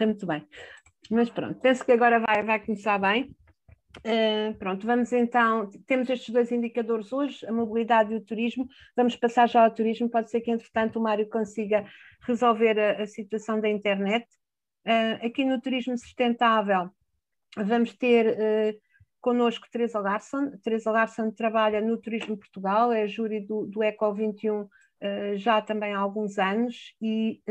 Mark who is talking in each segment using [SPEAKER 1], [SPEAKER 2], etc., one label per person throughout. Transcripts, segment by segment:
[SPEAKER 1] correr muito bem. Mas pronto, penso que agora vai começar bem. Pronto, vamos então, temos estes dois indicadores hoje, a mobilidade e o turismo. Vamos passar já ao turismo, pode ser que entretanto o Mário consiga resolver a situação da internet. Aqui no turismo sustentável vamos ter connosco Teresa Larsson. Teresa Larsson trabalha no Turismo Portugal, é júri do Eco 21 já também há alguns anos e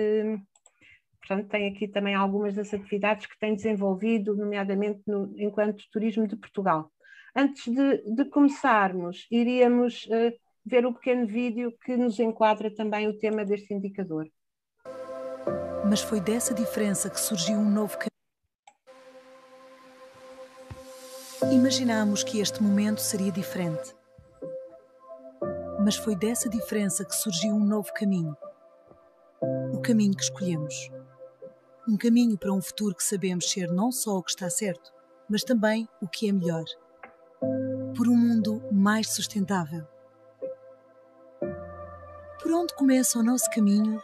[SPEAKER 1] portanto tem aqui também algumas das atividades que tem desenvolvido, nomeadamente enquanto Turismo de Portugal. Antes de começarmos, iríamos ver o pequeno vídeo que nos enquadra também o tema deste indicador.
[SPEAKER 2] Mas foi dessa diferença que surgiu um novo caminho. Imaginámos que este momento seria diferente. Mas foi dessa diferença que surgiu um novo caminho. O caminho que escolhemos. Um caminho para um futuro que sabemos ser não só o que está certo, mas também o que é melhor. Por um mundo mais sustentável. Por onde começa o nosso caminho?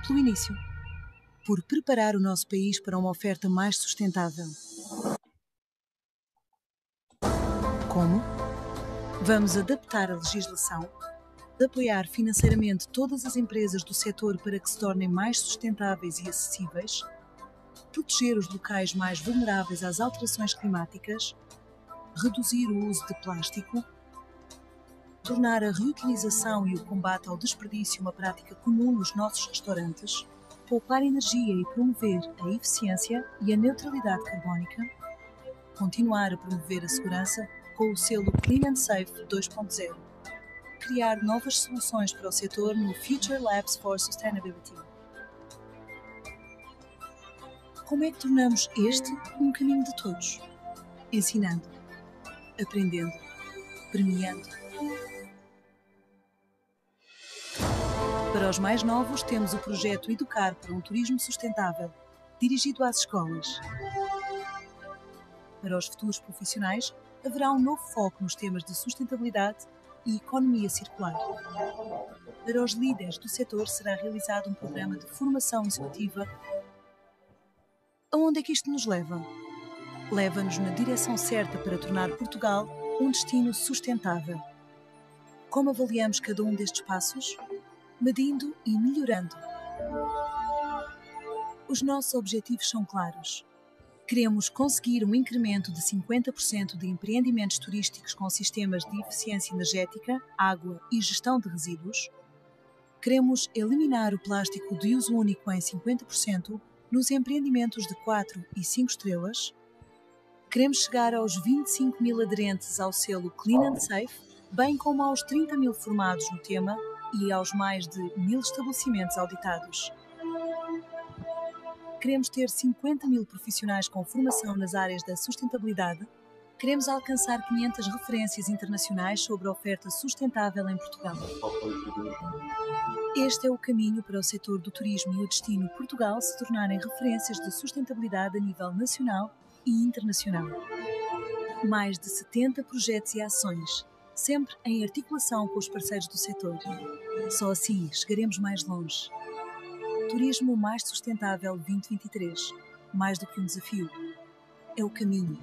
[SPEAKER 2] Pelo início. Por preparar o nosso país para uma oferta mais sustentável. Como? Vamos adaptar a legislação, apoiar financeiramente todas as empresas do setor para que se tornem mais sustentáveis e acessíveis, proteger os locais mais vulneráveis às alterações climáticas, reduzir o uso de plástico, tornar a reutilização e o combate ao desperdício uma prática comum nos nossos restaurantes, poupar energia e promover a eficiência e a neutralidade carbónica, continuar a promover a segurança com o selo Clean and Safe 2.0, criar novas soluções para o setor no Future Labs for Sustainability. Como é que tornamos este um caminho de todos? Ensinando, aprendendo, premiando. Para os mais novos, temos o projeto Educar para um Turismo Sustentável, dirigido às escolas. Para os futuros profissionais, haverá um novo foco nos temas de sustentabilidade e economia circular. Para os líderes do setor, será realizado um programa de formação executiva. Aonde é que isto nos leva? Leva-nos na direção certa para tornar Portugal um destino sustentável. Como avaliamos cada um destes passos? Medindo e melhorando. Os nossos objetivos são claros. Queremos conseguir um incremento de 50% de empreendimentos turísticos com sistemas de eficiência energética, água e gestão de resíduos. Queremos eliminar o plástico de uso único em 50% nos empreendimentos de 4 e 5 estrelas. Queremos chegar aos 25 mil aderentes ao selo Clean and Safe, bem como aos 30 mil formados no tema e aos mais de 1000 estabelecimentos auditados. Queremos ter 50 mil profissionais com formação nas áreas da sustentabilidade. Queremos alcançar 500 referências internacionais sobre a oferta sustentável em Portugal. Este é o caminho para o setor do turismo e o destino Portugal se tornarem referências de sustentabilidade a nível nacional e internacional. Mais de 70 projetos e ações, sempre em articulação com os parceiros do setor. Só assim chegaremos mais longe. Turismo mais sustentável 2023. Mais do que um desafio. É o caminho.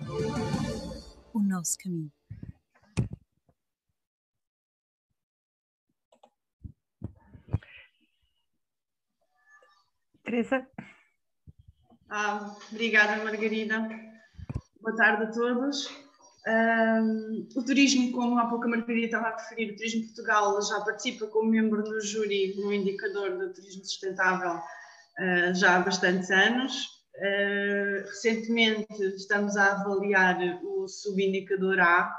[SPEAKER 2] O nosso caminho.
[SPEAKER 1] Teresa?
[SPEAKER 3] Obrigada, Margarida. Boa tarde a todos. O turismo, como há pouco a Margarida estava a referir, o Turismo Portugal já participa como membro no júri no indicador do turismo sustentável já há bastantes anos. Recentemente estamos a avaliar o subindicador A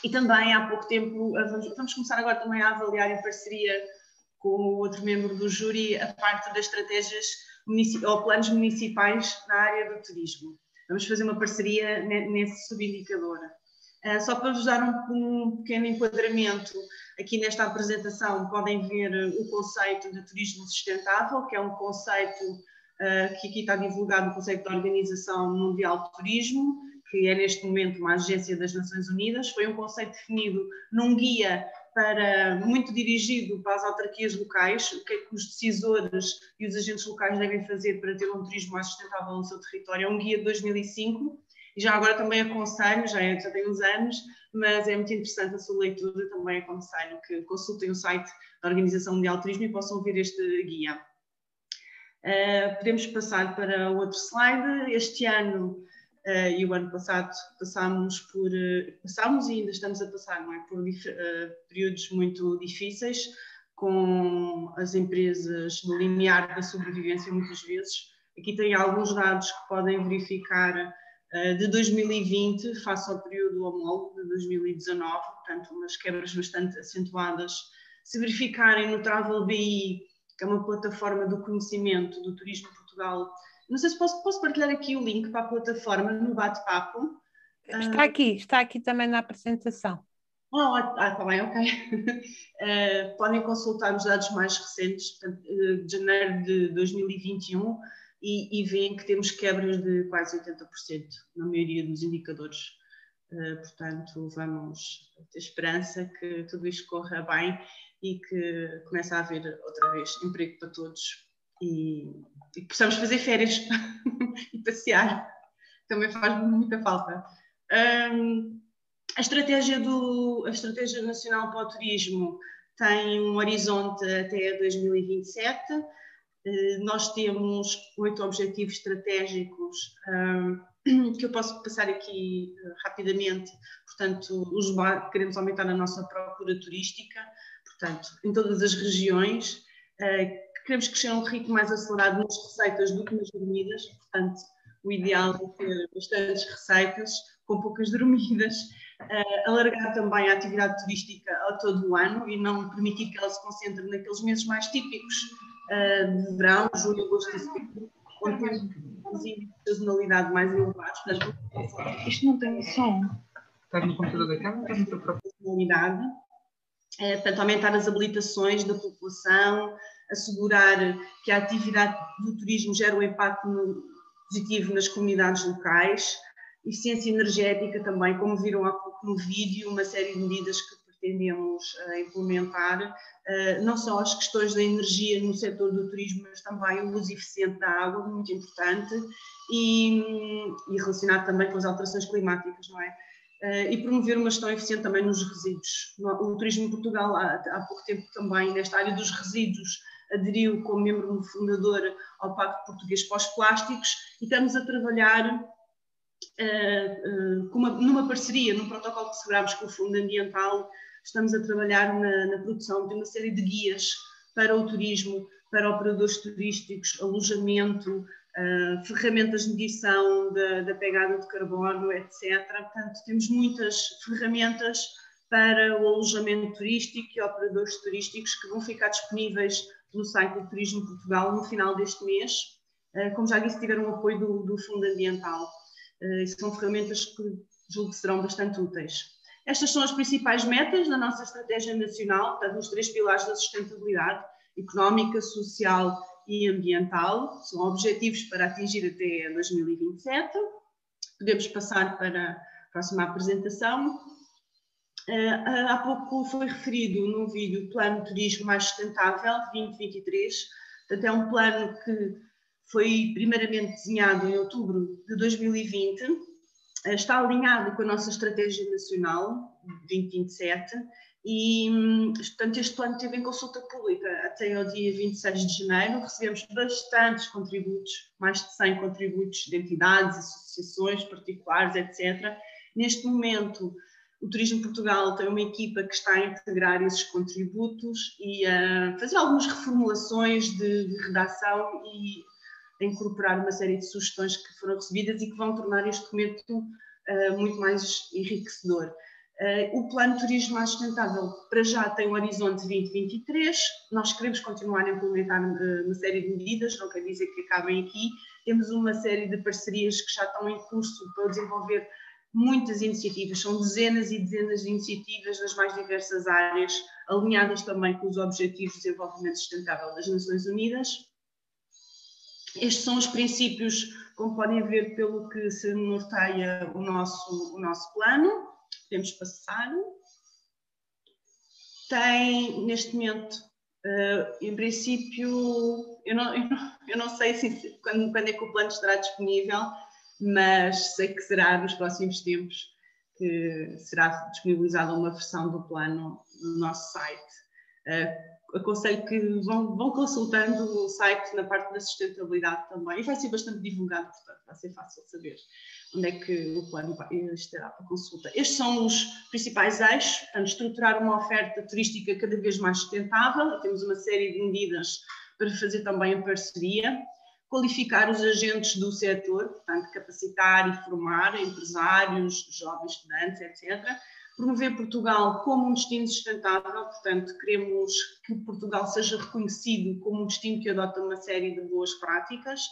[SPEAKER 3] e também há pouco tempo vamos começar agora também a avaliar em parceria com o outro membro do júri a parte das estratégias ou planos municipais na área do turismo. Vamos fazer uma parceria nesse subindicador. Só para vos dar um pequeno enquadramento, aqui nesta apresentação podem ver o conceito de turismo sustentável, que é um conceito que aqui está divulgado, o conceito da Organização Mundial de Turismo, que é neste momento uma agência das Nações Unidas. Foi um conceito definido num guia muito dirigido para as autarquias locais, o que é que os decisores e os agentes locais devem fazer para ter um turismo mais sustentável no seu território. É um guia de 2005 e já agora também aconselho, já tem uns anos, mas é muito interessante a sua leitura, também aconselho que consultem o site da Organização Mundial do Turismo e possam ver este guia. Podemos passar para o outro slide. Este ano e o ano passado passámos e ainda estamos a passar, não é, por períodos muito difíceis, com as empresas no limiar da sobrevivência muitas vezes. Aqui tem alguns dados que podem verificar de 2020 face ao período homólogo de 2019, portanto umas quebras bastante acentuadas. Se verificarem no Travel BI, que é uma plataforma do conhecimento do turismo em Portugal, não sei se posso partilhar aqui o link para a plataforma no bate-papo.
[SPEAKER 1] Está aqui também na apresentação.
[SPEAKER 3] Está bem, ok. Podem consultar os dados mais recentes, portanto, de janeiro de 2021, e veem que temos quebras de quase 80% na maioria dos indicadores. Portanto, vamos ter esperança que tudo isto corra bem e que comece a haver outra vez emprego para todos e que possamos fazer férias e passear. Também faz muita falta. A Estratégia Nacional para o Turismo tem um horizonte até 2027. Nós temos 8 objetivos estratégicos que eu posso passar aqui rapidamente. Portanto, queremos aumentar a nossa procura turística, portanto, em todas as regiões. Queremos crescer a um ritmo mais acelerado nas receitas do que nas dormidas, portanto, o ideal é ter bastantes receitas com poucas dormidas. Alargar também a atividade turística a todo o ano e não permitir que ela se concentre naqueles meses mais típicos de verão, julho, agosto e setembro, onde temos os índices de sazonalidade mais elevados. Portanto,
[SPEAKER 4] isto não tem som. Estás no computador da câmara? Estás no teu próprio?
[SPEAKER 3] Portanto, aumentar as habilitações da população, assegurar que a atividade do turismo gera um impacto positivo nas comunidades locais, eficiência energética também, como viram há pouco no vídeo, uma série de medidas que pretendemos implementar, não só as questões da energia no setor do turismo, mas também o uso eficiente da água, muito importante, e relacionado também com as alterações climáticas, não é? E promover uma gestão eficiente também nos resíduos. O Turismo em Portugal, há pouco tempo também, nesta área dos resíduos, aderiu como membro fundador ao Pacto Português para os Plásticos e estamos a trabalhar numa parceria, num protocolo que celebramos com o Fundo Ambiental. Estamos a trabalhar na produção de uma série de guias para o turismo, para operadores turísticos, alojamento, ferramentas de medição da pegada de carbono, etc. Portanto, temos muitas ferramentas para o alojamento turístico e operadores turísticos que vão ficar disponíveis no site do Turismo Portugal no final deste mês. Como já disse, tiveram o apoio do Fundo Ambiental. São ferramentas que julgo que serão bastante úteis. Estas são as principais metas da nossa estratégia nacional, portanto, os 3 pilares da sustentabilidade económica, social e ambiental. São objetivos para atingir até 2027. Podemos passar para a próxima apresentação. Há pouco foi referido no vídeo o Plano de Turismo Mais Sustentável 2023. Portanto, é um plano que foi primeiramente desenhado em outubro de 2020, está alinhado com a nossa Estratégia Nacional 2027 e, portanto, este plano esteve em consulta pública até ao dia 26 de janeiro. Recebemos bastantes contributos, mais de 100 contributos de entidades, associações particulares, etc. Neste momento, o Turismo Portugal tem uma equipa que está a integrar esses contributos e a fazer algumas reformulações de redação e a incorporar uma série de sugestões que foram recebidas e que vão tornar este documento muito mais enriquecedor. O Plano de Turismo Mais Sustentável, para já, tem o horizonte 2023. Nós queremos continuar a implementar uma série de medidas, não quer dizer que acabem aqui. Temos uma série de parcerias que já estão em curso para desenvolver muitas iniciativas. São dezenas e dezenas de iniciativas nas mais diversas áreas, alinhadas também com os Objetivos de Desenvolvimento Sustentável das Nações Unidas. Estes são os princípios, como podem ver, pelo que se norteia o nosso plano. Podemos passar. tem, neste momento, em princípio, eu não sei quando é que o plano estará disponível, mas sei que será nos próximos tempos que será disponibilizada uma versão do plano no nosso site. Aconselho que vão consultando o site na parte da sustentabilidade também, e vai ser bastante divulgado, portanto vai ser fácil saber onde é que o plano estará para consulta. Estes são os principais eixos, portanto, estruturar uma oferta turística cada vez mais sustentável, e temos uma série de medidas para fazer também a parceria, qualificar os agentes do setor, portanto, capacitar e formar empresários, jovens estudantes, etc., promover Portugal como um destino sustentável, portanto, queremos que Portugal seja reconhecido como um destino que adota uma série de boas práticas.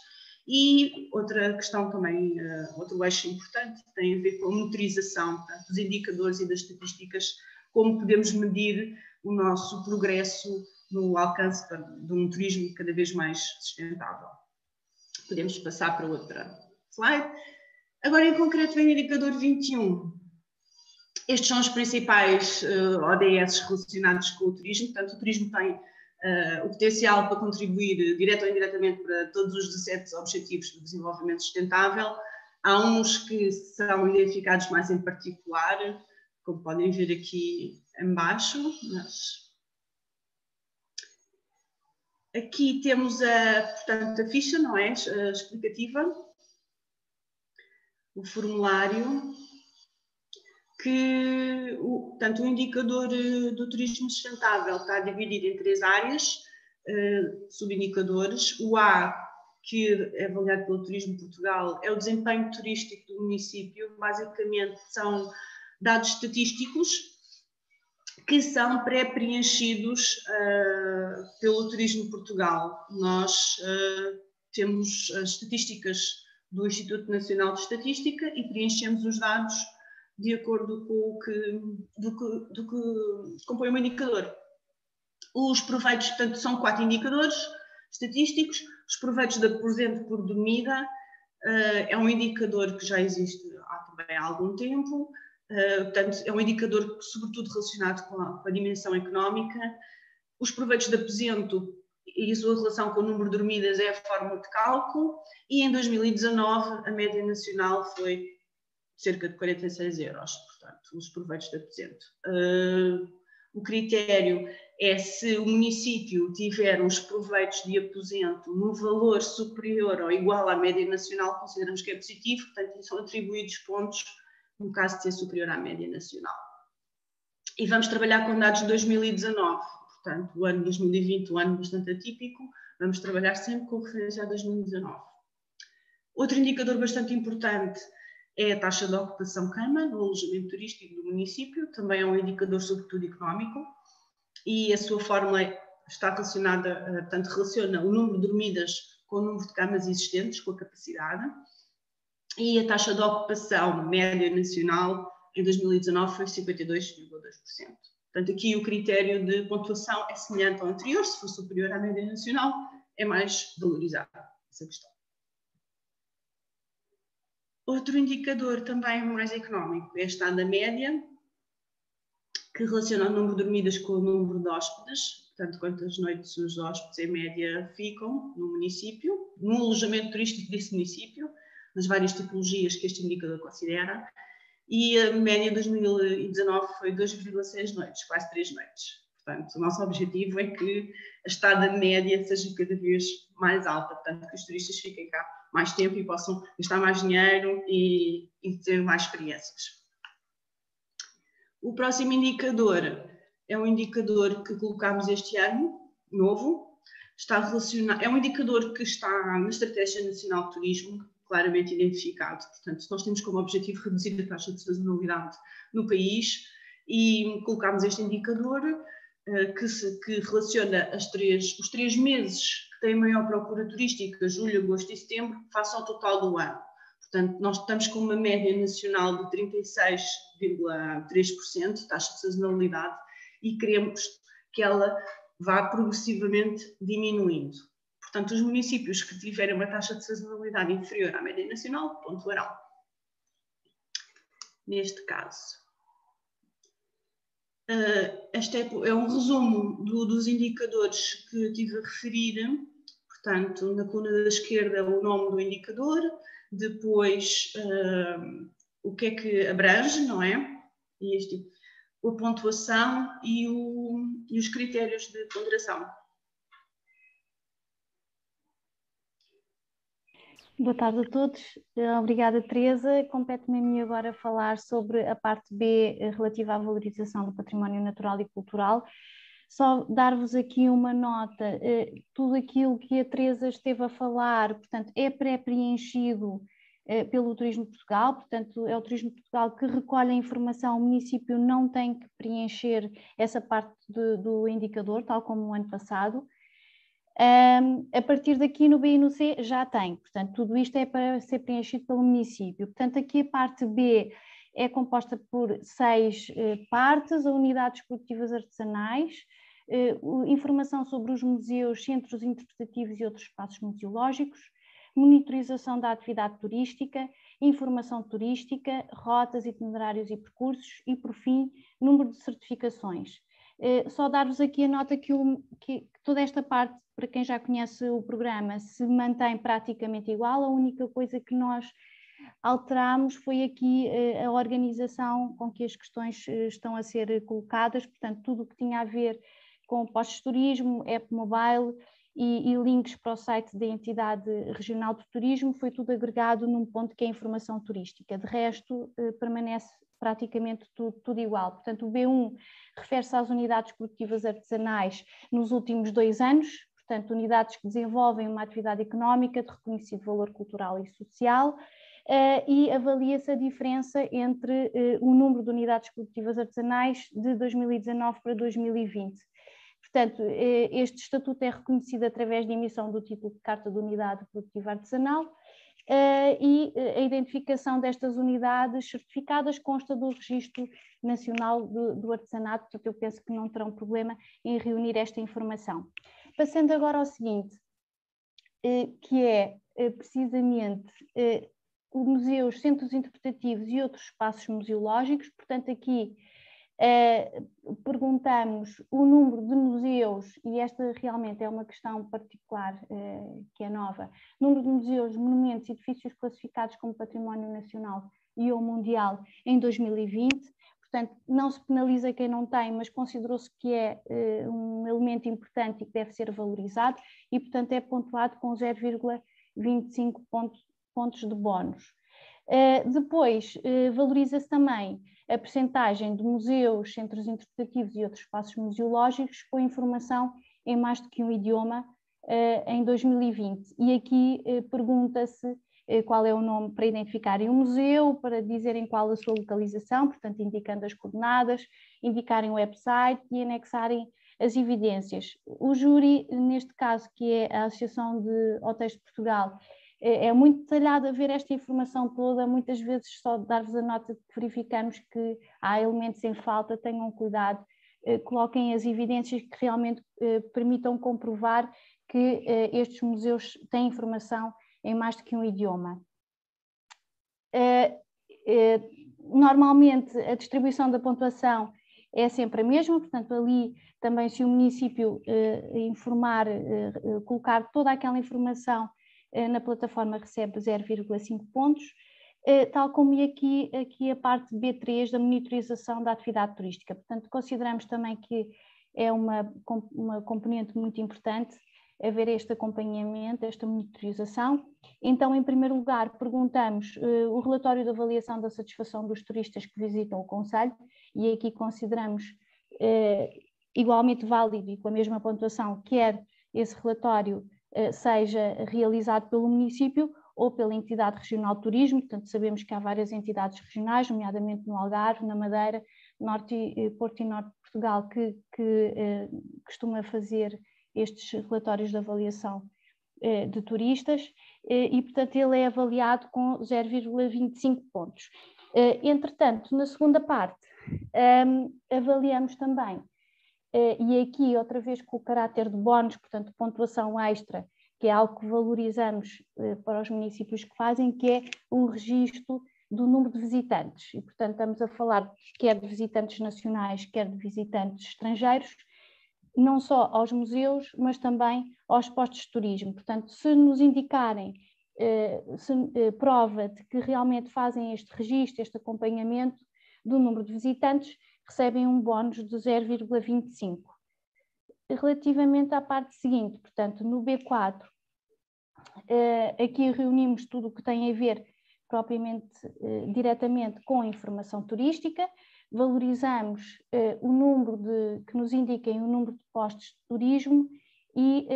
[SPEAKER 3] E outra questão também, outro eixo importante, tem a ver com a monitorização, portanto, dos indicadores e das estatísticas, como podemos medir o nosso progresso no alcance de um turismo cada vez mais sustentável. Podemos passar para outra slide. Agora, em concreto, vem o indicador 21. Estes são os principais ODS relacionados com o turismo. Portanto, o turismo tem o potencial para contribuir direto ou indiretamente para todos os 17 Objetivos de Desenvolvimento Sustentável. Há uns que são identificados mais em particular, como podem ver aqui em baixo. Aqui temos portanto, a ficha, não é? Explicativa, o formulário, que portanto, o indicador do turismo sustentável está dividido em 3 áreas, subindicadores. O A, que é avaliado pelo Turismo Portugal, é o desempenho turístico do município. Basicamente são dados estatísticos que são pré-preenchidos pelo Turismo Portugal. Nós temos as estatísticas do Instituto Nacional de Estatística e preenchemos os dados de acordo com do que compõe o indicador. Os proveitos, portanto, são 4 indicadores estatísticos. Os proveitos de aposento por dormida é um indicador que já existe também há algum tempo. Portanto, é um indicador sobretudo relacionado com a dimensão económica. Os proveitos de aposento e a sua relação com o número de dormidas é a forma de cálculo, e em 2019 a média nacional foi cerca de 46 euros, portanto, os proveitos de aposento. O critério é se o município tiver os proveitos de aposento no valor superior ou igual à média nacional, consideramos que é positivo, portanto, são atribuídos pontos no caso de ser superior à média nacional. E vamos trabalhar com dados de 2019, portanto, o ano 2020, um ano bastante atípico, vamos trabalhar sempre com referência a 2019. Outro indicador bastante importante é a taxa de ocupação cama no alojamento turístico do município, também é um indicador sobretudo económico, e a sua fórmula está relacionada, portanto, relaciona o número de dormidas com o número de camas existentes, com a capacidade, e a taxa de ocupação média nacional em 2019 foi 52,2%. Portanto, aqui o critério de pontuação é semelhante ao anterior, se for superior à média nacional, é mais valorizada essa questão. Outro indicador também mais económico é a estada média, que relaciona o número de dormidas com o número de hóspedes, portanto, quantas noites os hóspedes em média ficam no município, no alojamento turístico desse município, nas várias tipologias que este indicador considera, e a média de 2019 foi 2,6 noites, quase 3 noites. Portanto, o nosso objetivo é que a estada média seja cada vez mais alta, portanto, que os turistas fiquem cá mais tempo e possam gastar mais dinheiro e ter mais experiências. O próximo indicador é um indicador que colocámos este ano, novo, está relacionado, é um indicador que está na Estratégia Nacional de Turismo, claramente identificado. Portanto, nós temos como objetivo reduzir a taxa de sazonalidade no país e colocámos este indicador que relaciona os 3 meses que têm maior procura turística, julho, agosto e setembro, face ao total do ano. Portanto, nós estamos com uma média nacional de 36,3% taxa de sazonalidade e queremos que ela vá progressivamente diminuindo. Portanto, os municípios que tiverem uma taxa de sazonalidade inferior à média nacional pontuarão. Neste caso. Este é um resumo dos indicadores que estive a referir. Portanto, na coluna da esquerda o nome do indicador, depois o que é que abrange, não é? E a pontuação e os critérios de ponderação.
[SPEAKER 5] Boa tarde a todos. Obrigada, Teresa. Compete-me a mim agora falar sobre a parte B relativa à valorização do património natural e cultural. Só dar-vos aqui uma nota, tudo aquilo que a Teresa esteve a falar, portanto, é pré-preenchido pelo Turismo Portugal, portanto, é o Turismo Portugal que recolhe a informação, o município não tem que preencher essa parte do indicador, tal como no ano passado. A partir daqui no B e no C já tem, portanto tudo isto é para ser preenchido pelo município. Portanto aqui a parte B é composta por 6 partes: a unidades produtivas artesanais, informação sobre os museus, centros interpretativos e outros espaços museológicos, monitorização da atividade turística, informação turística, rotas, itinerários e percursos e, por fim, número de certificações. Só dar-vos aqui a nota que toda esta parte, para quem já conhece o programa, se mantém praticamente igual. A única coisa que nós alterámos foi aqui a organização com que as questões estão a ser colocadas, portanto tudo o que tinha a ver com postos de turismo, app mobile e links para o site da entidade regional de turismo foi tudo agregado num ponto que é a informação turística. De resto, permanece praticamente tudo igual. Portanto, o B1 refere-se às unidades produtivas artesanais nos últimos 2 anos, portanto, unidades que desenvolvem uma atividade económica de reconhecido valor cultural e social, e avalia-se a diferença entre o número de unidades produtivas artesanais de 2019 para 2020. Portanto, este estatuto é reconhecido através da emissão do título de Carta de Unidade Produtiva Artesanal, e a identificação destas unidades certificadas consta do Registro Nacional do Artesanato, portanto eu penso que não terão problema em reunir esta informação. Passando agora ao seguinte, que é precisamente os museus, centros interpretativos e outros espaços museológicos. Portanto aqui perguntamos o número de museus, e esta realmente é uma questão particular que é nova: número de museus, monumentos e edifícios classificados como património nacional e ou mundial em 2020. Portanto, não se penaliza quem não tem, mas considerou-se que é um elemento importante e que deve ser valorizado, e portanto é pontuado com 0,25 pontos de bónus. Depois, valoriza-se também a percentagem de museus, centros interpretativos e outros espaços museológicos com informação em mais do que um idioma em 2020. E aqui pergunta-se qual é o nome para identificarem o museu, para dizerem qual a sua localização, portanto indicando as coordenadas, indicarem o website e anexarem as evidências. O júri, neste caso, que é a Associação de Hotéis de Portugal, é muito detalhado a ver esta informação toda. Muitas vezes só dar-vos a nota de que verificamos que há elementos em falta, tenham cuidado, coloquem as evidências que realmente permitam comprovar que estes museus têm informação em mais do que um idioma. Normalmente a distribuição da pontuação é sempre a mesma, portanto ali também, se o município informar, colocar toda aquela informação na plataforma, recebe 0,5 pontos, tal como aqui a parte B3 da monitorização da atividade turística. Portanto, consideramos também que é uma componente muito importante haver este acompanhamento, esta monitorização. Então, em primeiro lugar, perguntamos o relatório de avaliação da satisfação dos turistas que visitam o concelho, e aqui consideramos igualmente válido e com a mesma pontuação, quer esse relatório seja realizado pelo município ou pela entidade regional de turismo. Portanto, sabemos que há várias entidades regionais, nomeadamente no Algarve, na Madeira, Porto e Norte de Portugal, que costuma fazer estes relatórios de avaliação de turistas, e portanto ele é avaliado com 0,25 pontos. Entretanto, na segunda parte, avaliamos também, e aqui outra vez com o caráter de bónus, portanto pontuação extra, que é algo que valorizamos para os municípios que fazem, que é o registro do número de visitantes, e portanto estamos a falar quer de visitantes nacionais, quer de visitantes estrangeiros, não só aos museus, mas também aos postos de turismo. Portanto, se nos indicarem prova de que realmente fazem este registro, este acompanhamento do número de visitantes, recebem um bónus de 0,25. Relativamente à parte seguinte, portanto, no B4, aqui reunimos tudo o que tem a ver propriamente, diretamente com a informação turística, valorizamos o número que nos indiquem o número de postos de turismo e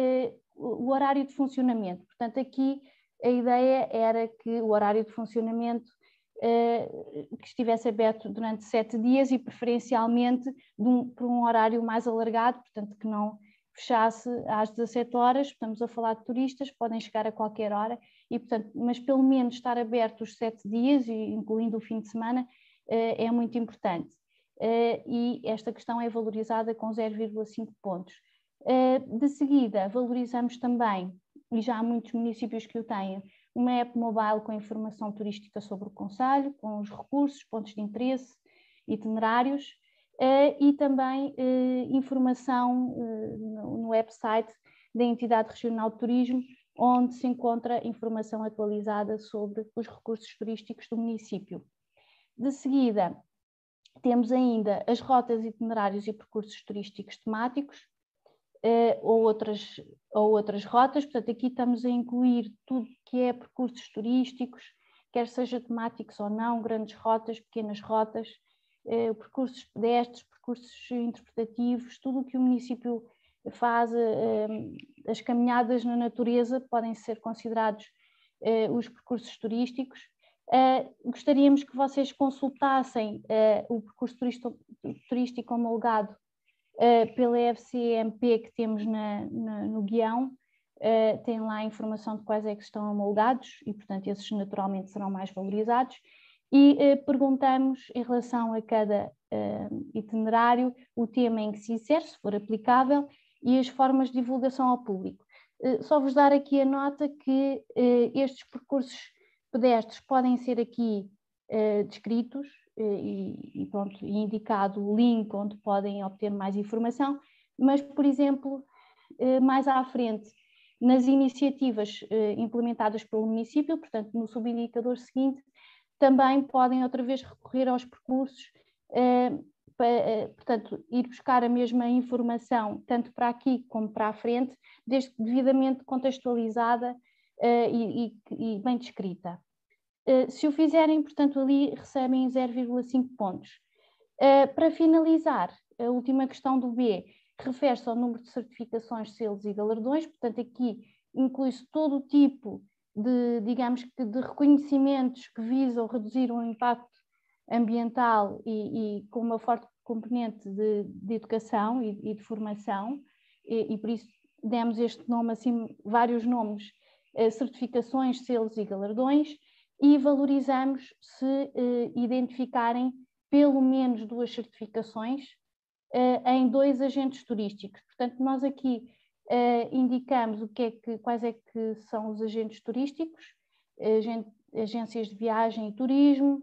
[SPEAKER 5] o horário de funcionamento. Portanto, aqui a ideia era que o horário de funcionamento que estivesse aberto durante 7 dias e preferencialmente por um horário mais alargado, portanto que não fechasse às 17 horas, estamos a falar de turistas, podem chegar a qualquer hora, e, portanto, mas pelo menos estar aberto os 7 dias, incluindo o fim de semana, é muito importante. E esta questão é valorizada com 0,5 pontos. De seguida, valorizamos também, e já há muitos municípios que o têm, uma app mobile com informação turística sobre o concelho, com os recursos, pontos de interesse, itinerários, e também informação no website da Entidade Regional de Turismo, onde se encontra informação atualizada sobre os recursos turísticos do município. De seguida, temos ainda as rotas, itinerários e percursos turísticos temáticos, ou outras rotas. Portanto, aqui estamos a incluir tudo que é percursos turísticos, quer seja temáticos ou não, grandes rotas, pequenas rotas, percursos pedestres, percursos interpretativos, tudo o que o município faz, as caminhadas na natureza podem ser considerados os percursos turísticos. Gostaríamos que vocês consultassem o percurso turístico homologado pela FCMP que temos no guião. Tem lá a informação de quais é que estão homologados e, portanto, esses naturalmente serão mais valorizados. E perguntamos em relação a cada itinerário o tema em que se insere, se for aplicável, e as formas de divulgação ao público. Só vos dar aqui a nota que estes percursos pedestres podem ser aqui descritos e pronto, indicado o link onde podem obter mais informação, mas, por exemplo, mais à frente, nas iniciativas implementadas pelo município, portanto, no subindicador seguinte, também podem outra vez recorrer aos percursos, portanto, ir buscar a mesma informação, tanto para aqui como para a frente, desde que devidamente contextualizada e bem descrita. Se o fizerem, portanto, ali recebem 0,5 pontos. Para finalizar, a última questão do B refere-se ao número de certificações, selos e galardões, portanto, aqui inclui-se todo o tipo de, digamos que, de reconhecimentos que visam reduzir o impacto ambiental e com uma forte componente de educação e de formação, e por isso demos este nome, assim, vários nomes, certificações, selos e galardões, e valorizamos se identificarem pelo menos 2 certificações em 2 agentes turísticos. Portanto, nós aqui indicamos quais é que são os agentes turísticos, agências de viagem e turismo,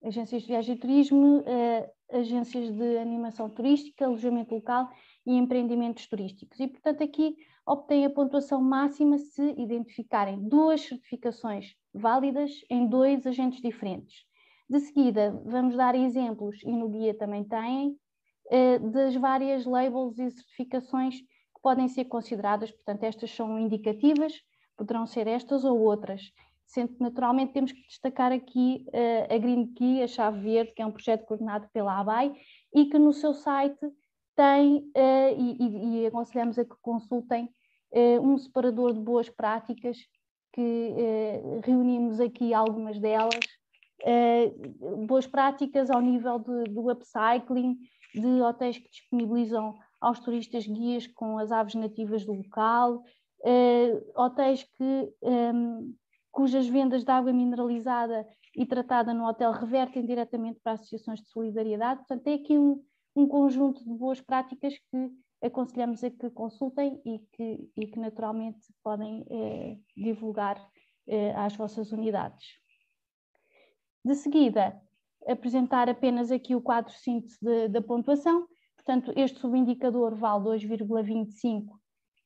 [SPEAKER 5] agências de viagem e turismo, agências de animação turística, alojamento local e empreendimentos turísticos. E, portanto, aqui obtêm a pontuação máxima se identificarem 2 certificações válidas em 2 agentes diferentes. De seguida, vamos dar exemplos, e no guia também têm, das várias labels e certificações que podem ser consideradas. Portanto, estas são indicativas, poderão ser estas ou outras, sendo que naturalmente temos que destacar aqui a Green Key, a Chave Verde, que é um projeto coordenado pela ABAI e que no seu site tem, e aconselhamos a que consultem, um separador de boas práticas, que reunimos aqui algumas delas, boas práticas ao nível do upcycling, de hotéis que disponibilizam aos turistas guias com as aves nativas do local, hotéis cujas vendas de água mineralizada e tratada no hotel revertem diretamente para associações de solidariedade. Portanto, tem aqui um conjunto de boas práticas que aconselhamos a que consultem e que naturalmente podem divulgar às vossas unidades. De seguida, apresentar apenas aqui o quadro síntese da pontuação. Portanto, este subindicador vale 2,25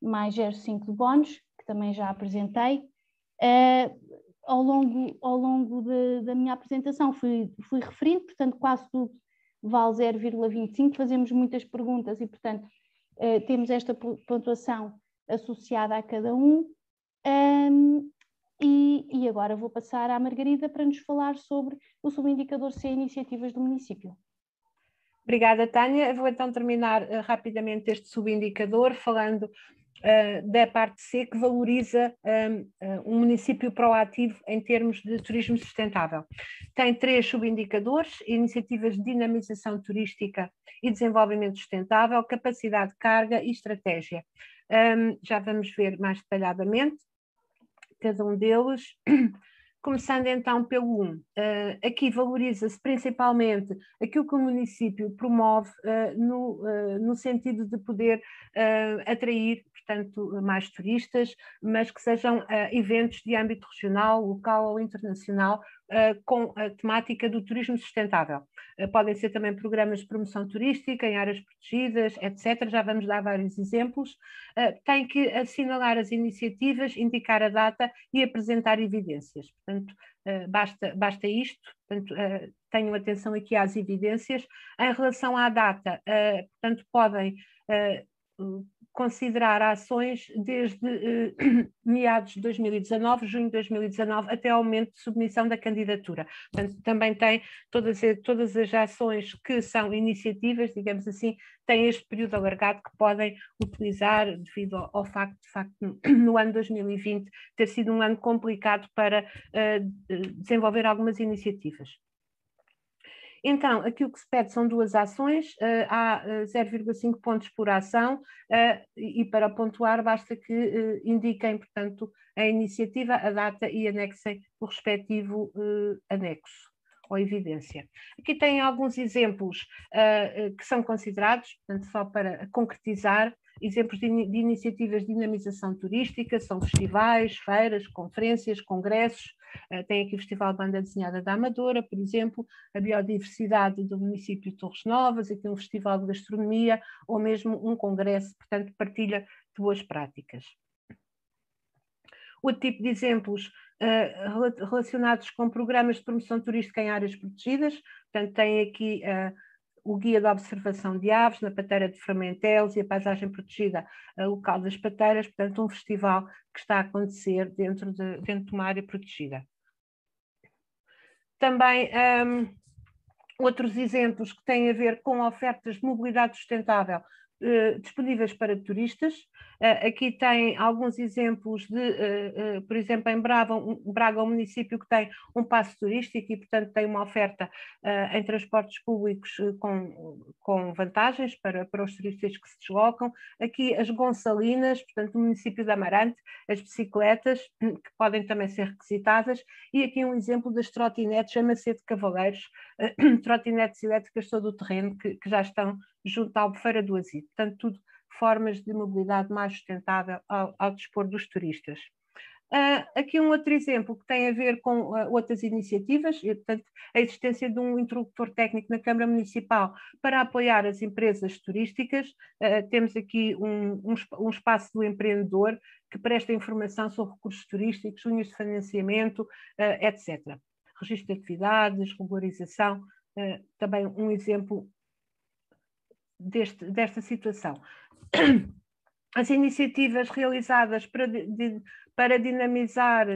[SPEAKER 5] mais 0,5 de bónus, que também já apresentei. Ao longo da minha apresentação fui referindo, portanto, quase tudo vale 0,25. Fazemos muitas perguntas e, portanto, temos esta pontuação associada a cada um. E agora vou passar à Margarida para nos falar sobre o subindicador C, iniciativas do município.
[SPEAKER 1] Obrigada, Tânia. Vou então terminar rapidamente este subindicador falando da parte C, que valoriza um município proativo em termos de turismo sustentável. Tem 3 subindicadores: iniciativas de dinamização turística e desenvolvimento sustentável, capacidade de carga e estratégia. Já vamos ver mais detalhadamente cada um deles. Começando então pelo 1. Aqui valoriza-se principalmente aquilo que o município promove no sentido de poder atrair, portanto, mais turistas, mas que sejam eventos de âmbito regional, local ou internacional, com a temática do turismo sustentável. Podem ser também programas de promoção turística em áreas protegidas, etc. Já vamos dar vários exemplos. Tem que assinalar as iniciativas, indicar a data e apresentar evidências. Portanto, basta isto. Portanto, tenham atenção aqui às evidências. Em relação à data, portanto, podem considerar ações desde meados de 2019, junho de 2019, até ao momento de submissão da candidatura. Portanto, também tem todas as ações que são iniciativas, digamos assim, têm este período alargado que podem utilizar devido ao facto no ano 2020 ter sido um ano complicado para desenvolver algumas iniciativas. Então, aqui o que se pede são 2 ações, há 0,5 pontos por ação e para pontuar basta que indiquem, portanto, a iniciativa, a data e anexem o respectivo anexo ou evidência. Aqui tem alguns exemplos que são considerados, portanto, só para concretizar, exemplos de iniciativas de dinamização turística, são festivais, feiras, conferências, congressos. Tem aqui o Festival Banda Desenhada da Amadora, por exemplo, a biodiversidade do município de Torres Novas, aqui um festival de gastronomia ou mesmo um congresso, portanto, partilha de boas práticas. Outro tipo de exemplos relacionados com programas de promoção turística em áreas protegidas, portanto, tem aqui o Guia de Observação de Aves na Pateira de Framentelos e a Paisagem Protegida Local das Pateiras, portanto, um festival que está a acontecer dentro de uma área protegida. Também outros exemplos que têm a ver com ofertas de mobilidade sustentável disponíveis para turistas. Aqui tem alguns exemplos de, por exemplo, em Braga, um município que tem um passo turístico e, portanto, tem uma oferta em transportes públicos com vantagens para os turistas que se deslocam. Aqui as Gonçalinas, portanto, no município de Amarante, as bicicletas, que podem também ser requisitadas, e aqui um exemplo das trotinetes a Macedo de Cavaleiros, trotinetes elétricas todo o terreno que já estão junto à Albufeira do Aziz. Portanto, tudo formas de mobilidade mais sustentável ao dispor dos turistas. Aqui um outro exemplo que tem a ver com outras iniciativas, e, portanto, a existência de um interlocutor técnico na Câmara Municipal para apoiar as empresas turísticas. Temos aqui um espaço do empreendedor que presta informação sobre recursos turísticos, linhas de financiamento, etc. Registro de atividades, regularização, também um exemplo desta situação. As iniciativas realizadas para dinamizar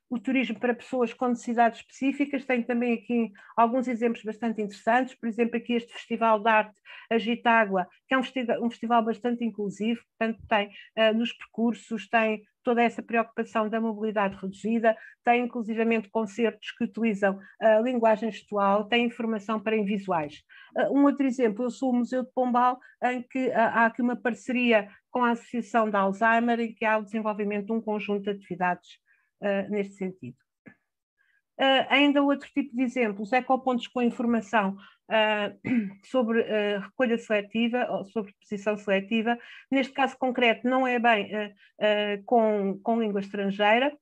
[SPEAKER 1] o turismo para pessoas com necessidades específicas, tem também aqui alguns exemplos bastante interessantes, por exemplo, aqui este Festival de Arte Agitágua, que é um festival bastante inclusivo, portanto tem nos percursos, tem toda essa preocupação da mobilidade reduzida, tem inclusivamente concertos que utilizam a linguagem gestual, tem informação para visuais. Um outro exemplo, eu sou o Museu de Pombal, em que há aqui uma parceria com a Associação da Alzheimer, em que há o desenvolvimento de um conjunto de atividades neste sentido. Ainda outro tipo de exemplos, ecopontos com informação sobre recolha seletiva ou sobre posição seletiva. Neste caso concreto não é bem com língua estrangeira,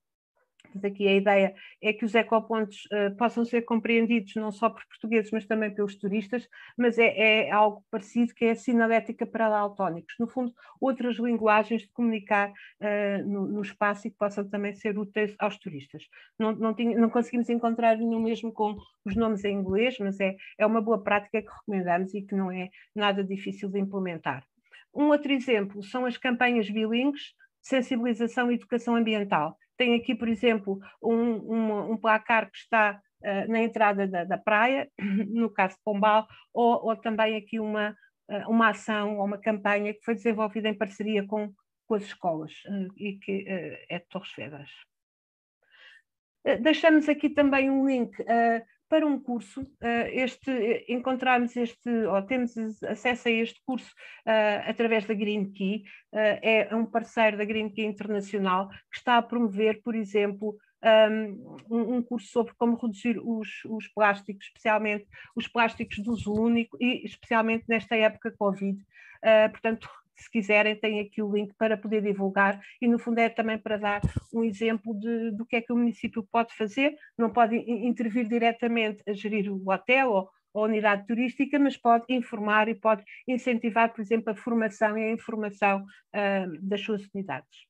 [SPEAKER 1] Aqui a ideia é que os ecopontos possam ser compreendidos não só por portugueses, mas também pelos turistas, mas é algo parecido, que é a sinalética para daltónicos. No fundo, outras linguagens de comunicar no espaço e que possam também ser úteis aos turistas. Não conseguimos encontrar nenhum mesmo com os nomes em inglês, mas é uma boa prática que recomendamos e que não é nada difícil de implementar. Um outro exemplo são as campanhas bilíngues de sensibilização e educação ambiental. Tem aqui, por exemplo, um placar que está na entrada da praia, no caso de Pombal, ou também aqui uma ação ou uma campanha que foi desenvolvida em parceria com as escolas e que é de Torres Vedras. Deixamos aqui também um link para um curso. Temos acesso a este curso através da Green Key. É um parceiro da Green Key Internacional que está a promover, por exemplo, um curso sobre como reduzir os plásticos, especialmente os plásticos de uso único e especialmente nesta época Covid. Portanto, se quiserem, tem aqui o link para poder divulgar e, no fundo, é também para dar um exemplo do que é que o município pode fazer. Não pode intervir diretamente a gerir o hotel ou a unidade turística, mas pode informar e pode incentivar, por exemplo, a formação e a informação das suas unidades.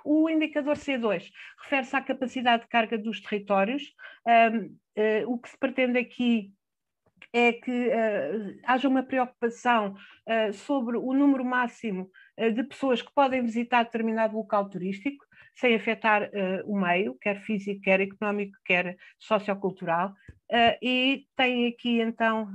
[SPEAKER 1] O indicador C2 refere-se à capacidade de carga dos territórios. O que se pretende aqui é que haja uma preocupação sobre o número máximo de pessoas que podem visitar determinado local turístico, sem afetar o meio, quer físico, quer económico, quer sociocultural. E tem aqui, então,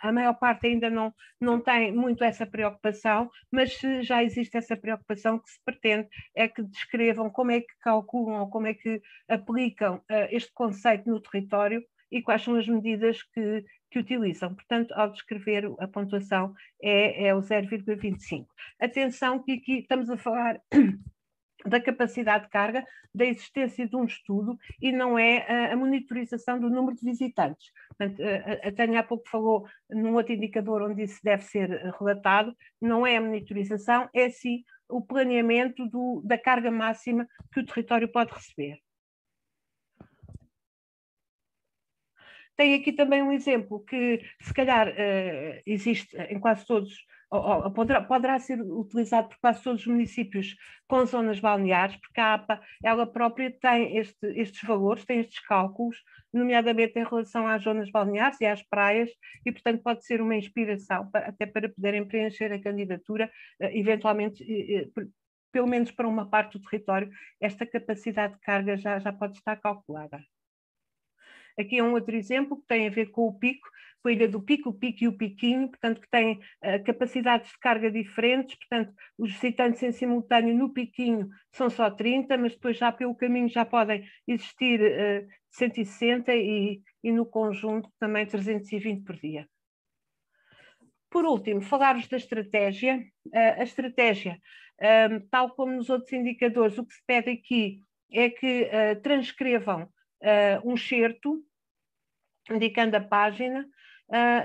[SPEAKER 1] a maior parte ainda não tem muito essa preocupação, mas já existe essa preocupação, que se pretende é que descrevam como é que calculam ou como é que aplicam este conceito no território e quais são as medidas que utilizam. Portanto, ao descrever a pontuação é o 0,25. Atenção que aqui estamos a falar da capacidade de carga, da existência de um estudo e não é a monitorização do número de visitantes. Portanto, a Tânia há pouco falou num outro indicador onde isso deve ser relatado, não é a monitorização, é sim o planeamento da carga máxima que o território pode receber. Tem aqui também um exemplo que, se calhar, existe em quase todos, ou poderá ser utilizado por quase todos os municípios com zonas balneares, porque a APA, ela própria tem estes valores, tem estes cálculos, nomeadamente em relação às zonas balneares e às praias, e, portanto, pode ser uma inspiração até para poderem preencher a candidatura, eventualmente, pelo menos para uma parte do território, esta capacidade de carga já pode estar calculada. Aqui é um outro exemplo que tem a ver com o pico, com a ilha do Pico, o Pico e o Piquinho, portanto, que têm capacidades de carga diferentes, portanto, os visitantes em simultâneo no Piquinho são só 30, mas depois já pelo caminho já podem existir 160 e no conjunto também 320 por dia. Por último, falar-vos da estratégia. A estratégia, tal como nos outros indicadores, o que se pede aqui é que transcrevam um excerto indicando a página.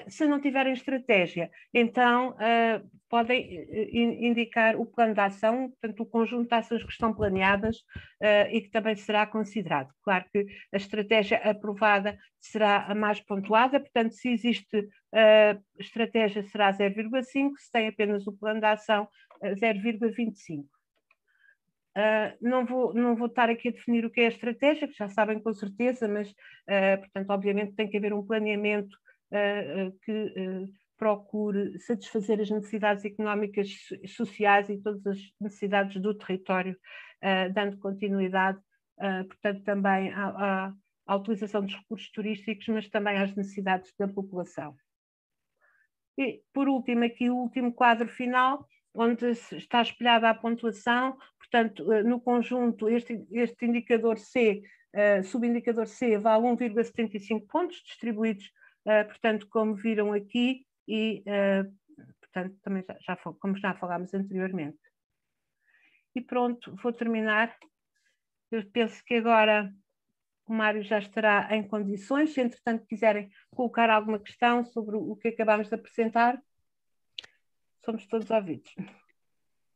[SPEAKER 1] Se não tiverem estratégia, então podem indicar o plano de ação, portanto, o conjunto de ações que estão planeadas e que também será considerado. Claro que a estratégia aprovada será a mais pontuada, portanto, se existe estratégia será 0,5, se tem apenas o plano de ação, 0,25. Não vou estar aqui a definir o que é a estratégia, que já sabem com certeza, mas, portanto, obviamente tem que haver um planeamento que procure satisfazer as necessidades económicas, sociais e todas as necessidades do território, dando continuidade, portanto, também à utilização dos recursos turísticos, mas também às necessidades da população. E, por último, aqui o último quadro final, onde está espelhada a pontuação. Portanto, no conjunto, este indicador C, subindicador C, vale 1,75 pontos, distribuídos, portanto, como viram aqui, e, portanto, também como já falámos anteriormente. E pronto, vou terminar. Eu penso que agora o Mário já estará em condições, se entretanto quiserem colocar alguma questão sobre o que acabámos de apresentar, somos todos ouvidos.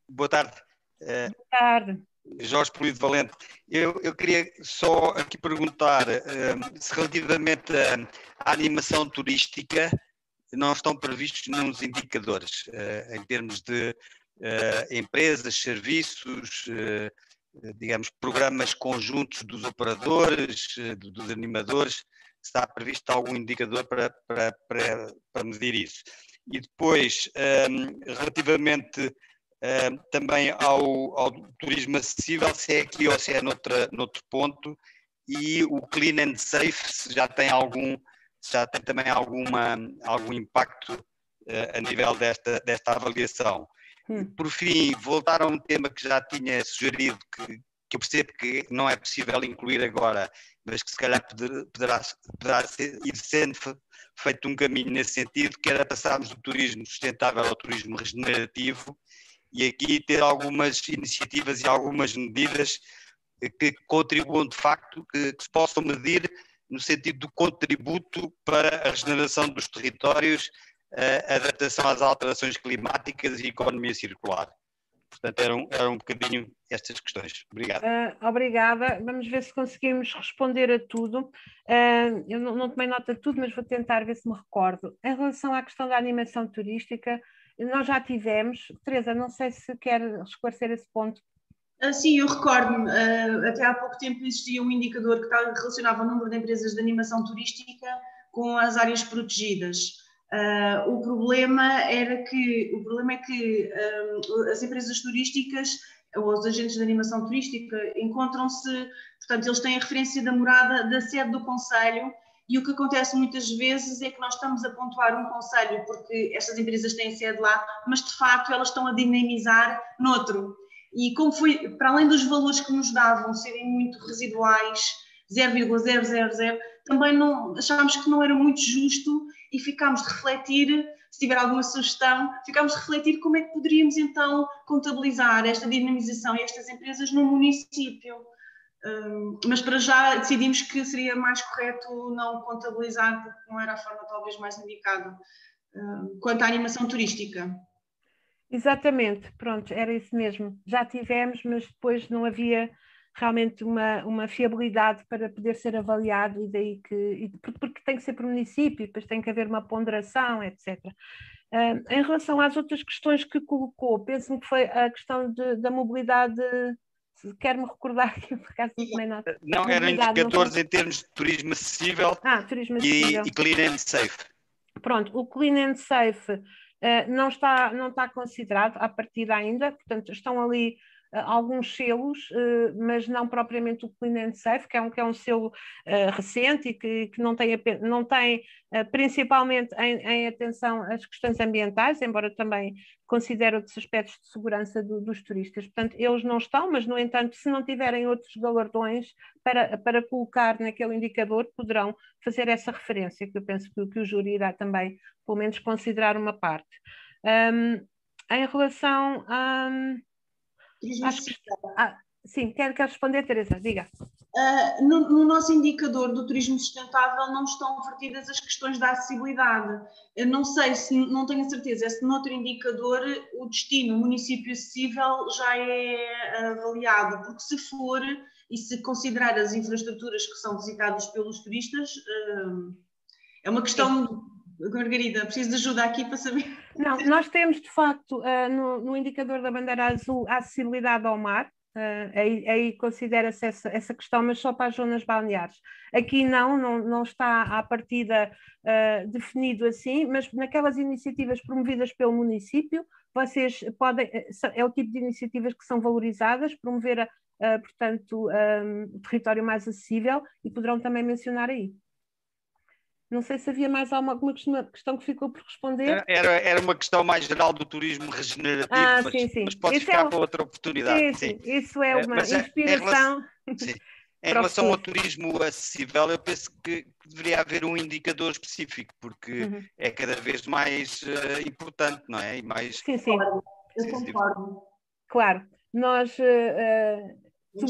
[SPEAKER 6] Boa tarde.
[SPEAKER 1] Boa tarde.
[SPEAKER 6] Jorge Polido Valente. Eu queria só aqui perguntar se relativamente à animação turística não estão previstos nenhum indicadores em termos de empresas, serviços, digamos, programas conjuntos dos operadores, dos animadores, está previsto algum indicador para medir isso. E depois, relativamente também ao turismo acessível, se é aqui ou se é noutro ponto, e o Clean and Safe, se já tem também algum impacto a nível desta avaliação. Por fim, voltar a um tema que já tinha sugerido, que eu percebo que não é possível incluir agora, mas que se calhar poderá ir sendo feito um caminho nesse sentido, que era passarmos do turismo sustentável ao turismo regenerativo, e aqui ter algumas iniciativas e algumas medidas que contribuam de facto, que se possam medir no sentido do contributo para a regeneração dos territórios, a adaptação às alterações climáticas e economia circular. Portanto, eram um bocadinho estas questões. Obrigado.
[SPEAKER 1] Obrigada. Vamos ver se conseguimos responder a tudo. Eu não tomei nota de tudo, mas vou tentar ver se me recordo. Em relação à questão da animação turística, nós já tivemos. Teresa, não sei se quer esclarecer esse ponto.
[SPEAKER 3] Sim, eu recordo-me, até há pouco tempo existia um indicador que relacionava o número de empresas de animação turística com as áreas protegidas. O problema é que as empresas turísticas ou os agentes de animação turística encontram-se, portanto, eles têm a referência da morada da sede do concelho, e o que acontece muitas vezes é que nós estamos a pontuar um concelho porque estas empresas têm sede lá, mas de facto elas estão a dinamizar noutro. E como foi, para além dos valores que nos davam serem muito residuais, 0,000, também achámos que não era muito justo e ficámos de refletir, se tiver alguma sugestão, ficámos de refletir como é que poderíamos então contabilizar esta dinamização e estas empresas no município. Mas para já decidimos que seria mais correto não contabilizar, porque não era a forma talvez mais indicada. Quanto à animação turística.
[SPEAKER 1] Exatamente, pronto, era isso mesmo. Já tivemos, mas depois não havia realmente uma fiabilidade para poder ser avaliado, e daí porque tem que ser por município, depois tem que haver uma ponderação, etc. Em relação às outras questões que colocou, penso-me que foi a questão da mobilidade. Quer-me recordar que por acaso também não.
[SPEAKER 6] Não, eram indicadores em termos de turismo acessível,
[SPEAKER 1] turismo acessível.
[SPEAKER 6] E clean and safe.
[SPEAKER 1] Pronto, o clean and safe não está considerado à partida ainda, portanto estão ali alguns selos, mas não propriamente o Clean and Safe, que é um selo recente e que não tem principalmente em atenção as questões ambientais, embora também considere outros aspectos de segurança dos turistas. Portanto, eles não estão, mas, no entanto, se não tiverem outros galardões para colocar naquele indicador, poderão fazer essa referência, que eu penso que o júri irá também, pelo menos, considerar uma parte. Em relação a... sim, quero responder, Teresa, diga.
[SPEAKER 3] No nosso indicador do turismo sustentável não estão vertidas as questões da acessibilidade. Eu não sei, não tenho a certeza, se noutro indicador o destino município acessível já é avaliado, porque se for e se considerar as infraestruturas que são visitadas pelos turistas, é uma questão... Margarida, preciso de ajuda aqui para saber.
[SPEAKER 1] Não, nós temos de facto no indicador da bandeira azul a acessibilidade ao mar, aí considera-se essa questão, mas só para as zonas balneares. Aqui não está à partida definido assim, mas naquelas iniciativas promovidas pelo município, vocês podem, é o tipo de iniciativas que são valorizadas, promover, portanto, o território mais acessível, e poderão também mencionar aí. Não sei se havia mais alguma questão que ficou por responder.
[SPEAKER 6] Era uma questão mais geral do turismo regenerativo,
[SPEAKER 1] sim.
[SPEAKER 6] Mas pode ficar para outra oportunidade.
[SPEAKER 1] Sim. Isso é uma inspiração.
[SPEAKER 6] Em relação ao turismo acessível, eu penso que deveria haver um indicador específico, porque é cada vez mais importante, não é? E mais...
[SPEAKER 1] Sim.
[SPEAKER 3] Eu concordo.
[SPEAKER 1] Claro, nós...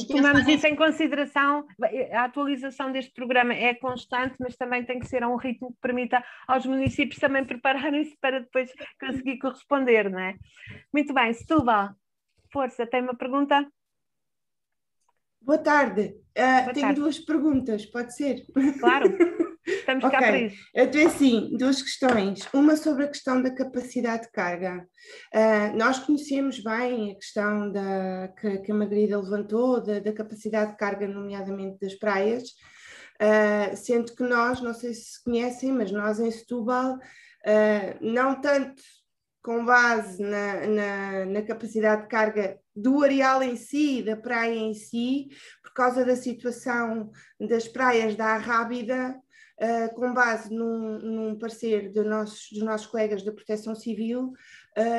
[SPEAKER 1] tomamos isso em consideração. A atualização deste programa é constante, mas também tem que ser a um ritmo que permita aos municípios também prepararem-se para depois conseguir corresponder, não é? Muito bem, Setúbal, força, tem uma pergunta?
[SPEAKER 7] Boa tarde.
[SPEAKER 1] Boa
[SPEAKER 7] Tenho
[SPEAKER 1] tarde.
[SPEAKER 7] 2 perguntas, pode ser?
[SPEAKER 1] Claro, estamos cá para isso.
[SPEAKER 7] Então é assim, 2 questões. Uma sobre a questão da capacidade de carga. Nós conhecemos bem a questão que a Margarida levantou, da capacidade de carga, nomeadamente das praias, sendo que nós, não sei se conhecem, mas nós em Setúbal, não tanto com base na capacidade de carga do areal em si, da praia em si, por causa da situação das praias da Arrábida, com base num parecer dos nossos colegas da Proteção Civil,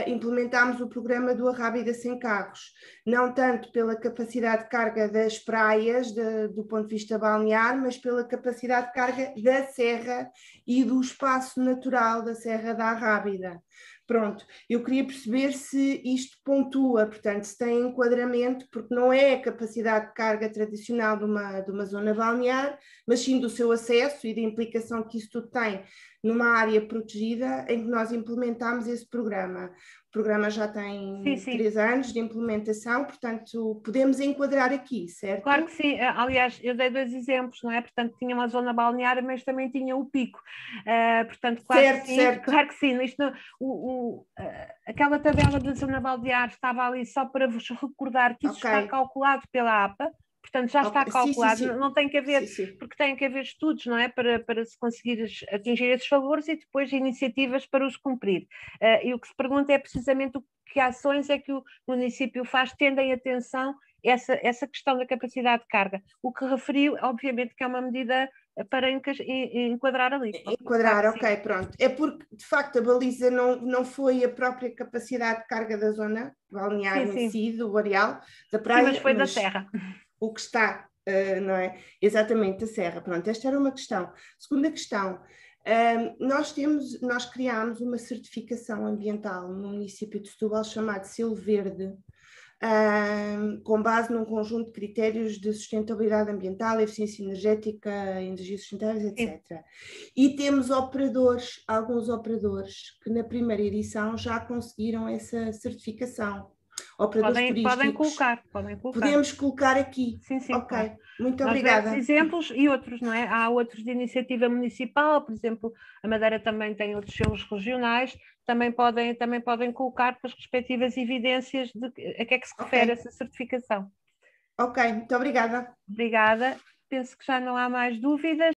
[SPEAKER 7] implementámos o programa do Arrábida Sem Carros, não tanto pela capacidade de carga das praias, do ponto de vista balnear, mas pela capacidade de carga da serra e do espaço natural da Serra da Arrábida. Pronto, eu queria perceber se isto pontua, portanto, se tem enquadramento, porque não é a capacidade de carga tradicional de uma zona balnear, mas sim do seu acesso e da implicação que isso tudo tem numa área protegida, em que nós implementámos esse programa. O programa já tem 3 anos de implementação, portanto, podemos enquadrar aqui, certo?
[SPEAKER 1] Claro que sim. Aliás, eu dei 2 exemplos, não é? Portanto, tinha uma zona balnear, mas também tinha o pico. Portanto, claro
[SPEAKER 7] certo,
[SPEAKER 1] que sim.
[SPEAKER 7] Certo.
[SPEAKER 1] Claro que sim. Isto, aquela tabela da zona balnear estava ali só para vos recordar que isso está calculado pela APA. Portanto, já está calculado, sim. Não tem que haver, porque tem que haver estudos, não é? Para se conseguir atingir esses valores e depois iniciativas para os cumprir. E o que se pergunta é precisamente que ações é que o município faz, tendo em atenção essa questão da capacidade de carga. O que referiu, obviamente, que é uma medida para enquadrar ali.
[SPEAKER 7] Enquadrar, ok, pronto. É porque, de facto, a baliza não foi a própria capacidade de carga da zona balnear em si, do areal, da praia.
[SPEAKER 1] Sim, mas foi da serra.
[SPEAKER 7] O que está, não é? Exatamente, da serra. Pronto, esta era uma questão. Segunda questão, nós criámos uma certificação ambiental no município de Setúbal chamado Selo Verde, com base num conjunto de critérios de sustentabilidade ambiental, eficiência energética, energias sustentáveis, etc. Sim. E temos alguns operadores que na primeira edição já conseguiram essa certificação. Operadores turísticos.
[SPEAKER 1] Podem colocar.
[SPEAKER 7] Podemos colocar aqui.
[SPEAKER 1] Sim,
[SPEAKER 7] ok,
[SPEAKER 1] claro.
[SPEAKER 7] Muito obrigada.
[SPEAKER 1] Nós exemplos e outros, não é? Há outros de iniciativa municipal, por exemplo, a Madeira também tem outros selos regionais, também podem colocar as respectivas evidências de a que é que se refere essa certificação.
[SPEAKER 7] Ok, muito obrigada.
[SPEAKER 1] Obrigada. Penso que já não há mais dúvidas.